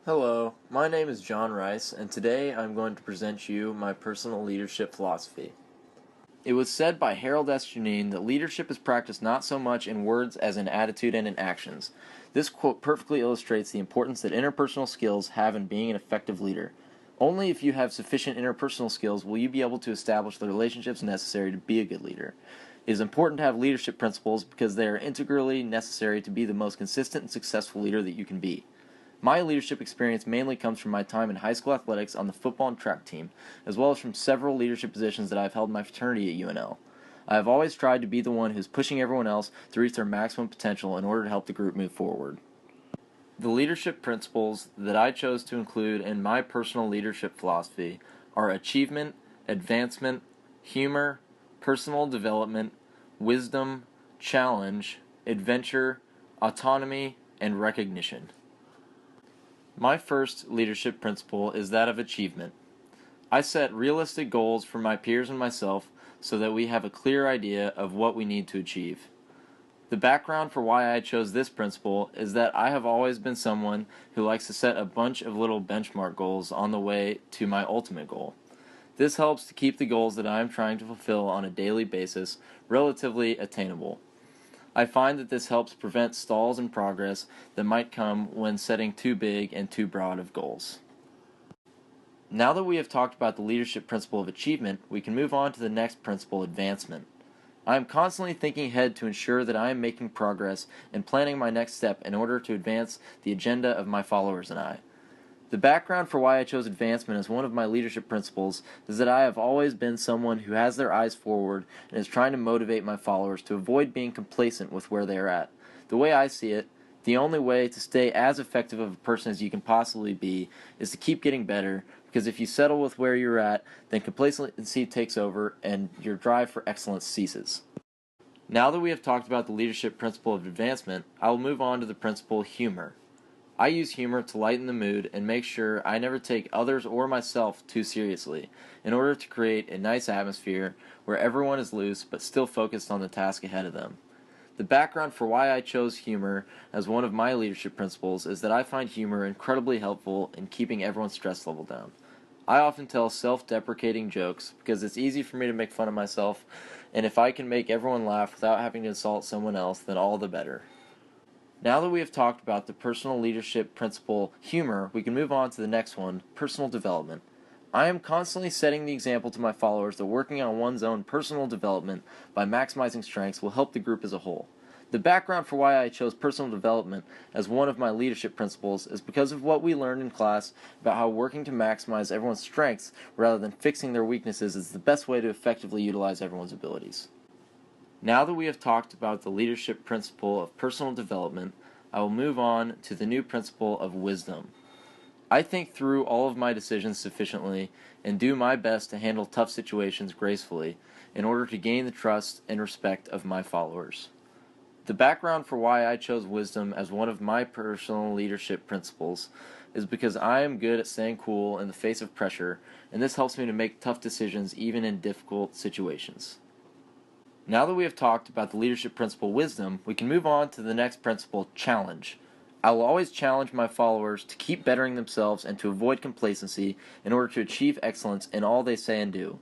Hello, my name is John Rice, and today I'm going to present you my personal leadership philosophy. It was said by Harold S. Janine that leadership is practiced not so much in words as in attitude and in actions. This quote perfectly illustrates the importance that interpersonal skills have in being an effective leader. Only if you have sufficient interpersonal skills will you be able to establish the relationships necessary to be a good leader. It is important to have leadership principles because they are integrally necessary to be the most consistent and successful leader that you can be. My leadership experience mainly comes from my time in high school athletics on the football and track team, as well as from several leadership positions that I've held in my fraternity at UNL. I have always tried to be the one who's pushing everyone else to reach their maximum potential in order to help the group move forward. The leadership principles that I chose to include in my personal leadership philosophy are achievement, advancement, humor, personal development, wisdom, challenge, adventure, autonomy, and recognition. My first leadership principle is that of achievement. I set realistic goals for my peers and myself so that we have a clear idea of what we need to achieve. The background for why I chose this principle is that I have always been someone who likes to set a bunch of little benchmark goals on the way to my ultimate goal. This helps to keep the goals that I am trying to fulfill on a daily basis relatively attainable. I find that this helps prevent stalls in progress that might come when setting too big and too broad of goals. Now that we have talked about the leadership principle of achievement, we can move on to the next principle, advancement. I am constantly thinking ahead to ensure that I am making progress and planning my next step in order to advance the agenda of my followers and I. The background for why I chose advancement as one of my leadership principles is that I have always been someone who has their eyes forward and is trying to motivate my followers to avoid being complacent with where they are at. The way I see it, the only way to stay as effective of a person as you can possibly be is to keep getting better, because if you settle with where you're at, then complacency takes over and your drive for excellence ceases. Now that we have talked about the leadership principle of advancement, I will move on to the principle humor. I use humor to lighten the mood and make sure I never take others or myself too seriously, in order to create a nice atmosphere where everyone is loose but still focused on the task ahead of them. The background for why I chose humor as one of my leadership principles is that I find humor incredibly helpful in keeping everyone's stress level down. I often tell self-deprecating jokes because it's easy for me to make fun of myself, and if I can make everyone laugh without having to insult someone else, then all the better. Now that we have talked about the personal leadership principle, humor, we can move on to the next one, personal development. I am constantly setting the example to my followers that working on one's own personal development by maximizing strengths will help the group as a whole. The background for why I chose personal development as one of my leadership principles is because of what we learned in class about how working to maximize everyone's strengths rather than fixing their weaknesses is the best way to effectively utilize everyone's abilities. Now that we have talked about the leadership principle of personal development, I will move on to the new principle of wisdom. I think through all of my decisions sufficiently and do my best to handle tough situations gracefully in order to gain the trust and respect of my followers. The background for why I chose wisdom as one of my personal leadership principles is because I am good at staying cool in the face of pressure, and this helps me to make tough decisions even in difficult situations. Now that we have talked about the leadership principle wisdom, we can move on to the next principle, challenge. I will always challenge my followers to keep bettering themselves and to avoid complacency in order to achieve excellence in all they say and do.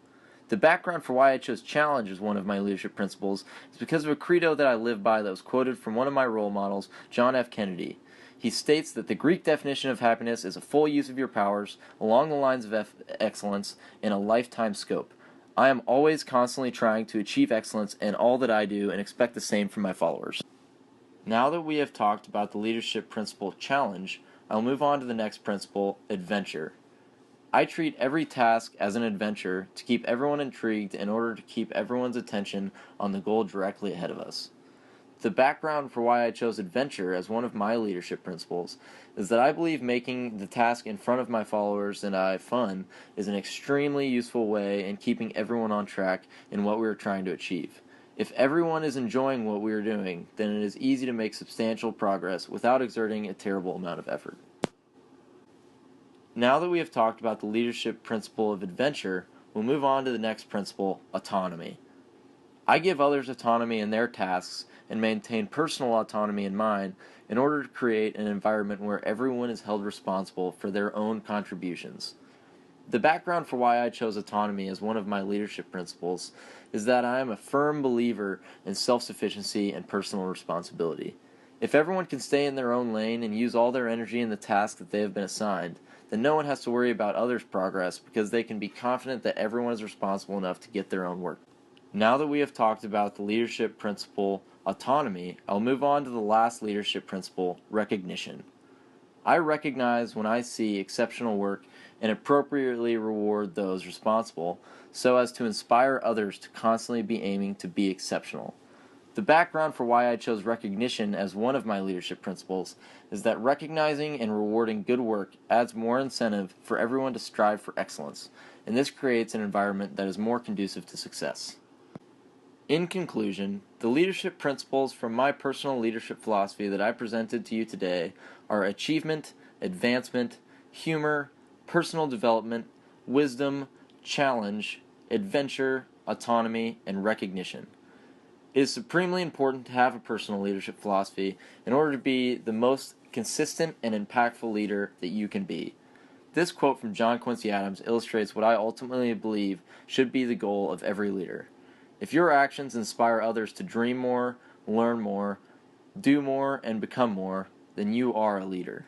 The background for why I chose challenge as one of my leadership principles is because of a credo that I live by that was quoted from one of my role models, John F. Kennedy. He states that the Greek definition of happiness is a full use of your powers along the lines of excellence in a lifetime scope. I am always constantly trying to achieve excellence in all that I do and expect the same from my followers. Now that we have talked about the leadership principle challenge, I'll move on to the next principle, adventure. I treat every task as an adventure to keep everyone intrigued in order to keep everyone's attention on the goal directly ahead of us. The background for why I chose adventure as one of my leadership principles is that I believe making the task in front of my followers and I fun is an extremely useful way in keeping everyone on track in what we are trying to achieve. If everyone is enjoying what we are doing, then it is easy to make substantial progress without exerting a terrible amount of effort. Now that we have talked about the leadership principle of adventure, we'll move on to the next principle, autonomy. I give others autonomy in their tasks and maintain personal autonomy in mind in order to create an environment where everyone is held responsible for their own contributions. The background for why I chose autonomy as one of my leadership principles is that I am a firm believer in self-sufficiency and personal responsibility. If everyone can stay in their own lane and use all their energy in the task that they have been assigned, then no one has to worry about others' progress because they can be confident that everyone is responsible enough to get their own work. Now that we have talked about the leadership principle, autonomy, I'll move on to the last leadership principle, recognition. I recognize when I see exceptional work and appropriately reward those responsible so as to inspire others to constantly be aiming to be exceptional. The background for why I chose recognition as one of my leadership principles is that recognizing and rewarding good work adds more incentive for everyone to strive for excellence, and this creates an environment that is more conducive to success. In conclusion, the leadership principles from my personal leadership philosophy that I presented to you today are achievement, advancement, humor, personal development, wisdom, challenge, adventure, autonomy, and recognition. It is supremely important to have a personal leadership philosophy in order to be the most consistent and impactful leader that you can be. This quote from John Quincy Adams illustrates what I ultimately believe should be the goal of every leader. If your actions inspire others to dream more, learn more, do more, and become more, then you are a leader.